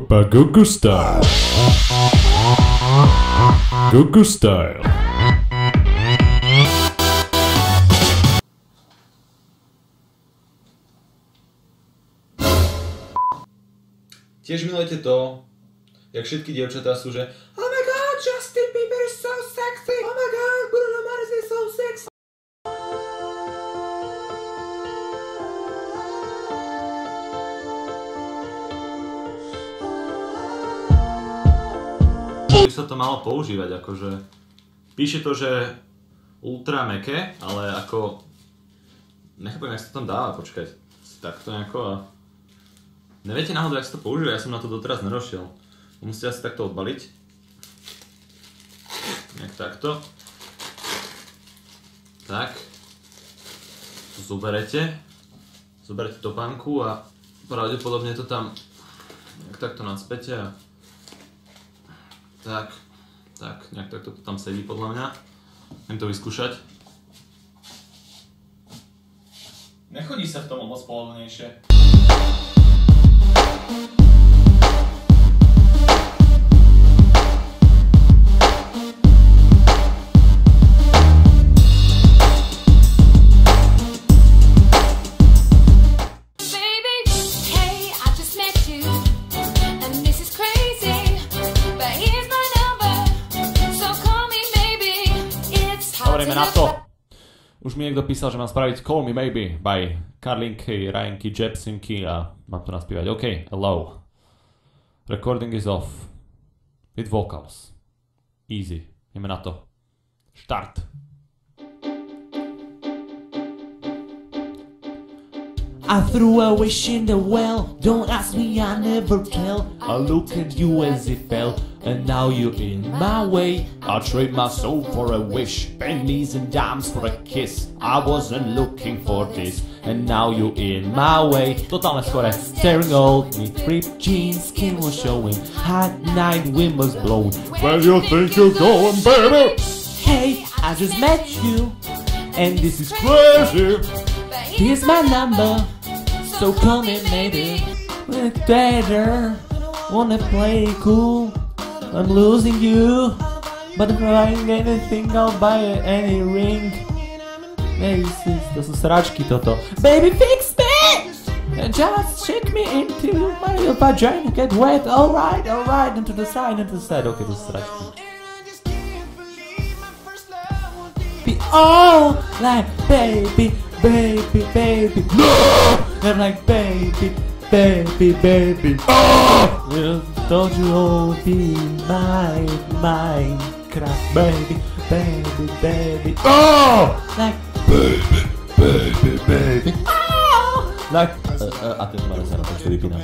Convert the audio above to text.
Gugu Style. Gugu Style. Tiež milujete to, jak všetky dievčatá sú, že oh my god, Justin Bieber is so sexy, oh my god, Bruno Mars is so sexy. By sa to malo používať, akože píše to, že ultra meké, ale ako nechápem, jak sa to tam dáva, počkať, takto nejako a neviete náhodou, jak sa to používa, ja som na to doteraz nedošiel. Musíte asi takto odbaliť. Nejak takto. Tak. To zoberete. Zoberete topánku a pravdepodobne to tam nejak takto nadspäte a tak. Tak, nejak takto to tam sedí podľa mňa. Idem to vyskúšať. Nechodí sa v tom moc pohodlnejšie. Dobre, na to. Už mi niekto písal, že mám spraviť Call Me Maybe by Karlinky, Ryanky, Jepsinky a mám to naspívať. OK, hello. Recording is off. With vocals. Easy. Ideme na to. Štart. I threw a wish in the well, don't ask me, I never tell. I look at you as it fell, and now you're in my way. I'll trade my soul for a wish, pennies and dimes for a kiss. I wasn't looking for this, and now you're in my way. Totálne skore. Staring old, me ripped jeans, skin was showing. Hot night, wind was blowing. Where you think you're going, baby? Hey, I just met you, and this is Crazy. here's my number. So come in, maybe we're better. Wanna play cool? I'm losing you, but if I get anything, I'll buy any ring. Maybe to sú sračky toto. Baby, fix me! Just shake me into my vagina, get wet. Alright, into the side. Okay, to sú sračky. Be all like baby. No! I'm like baby. Oh! Don't you all be my Minecraft, baby. Oh! Like Baby. oh! Like a ten ma sa na to vypínam.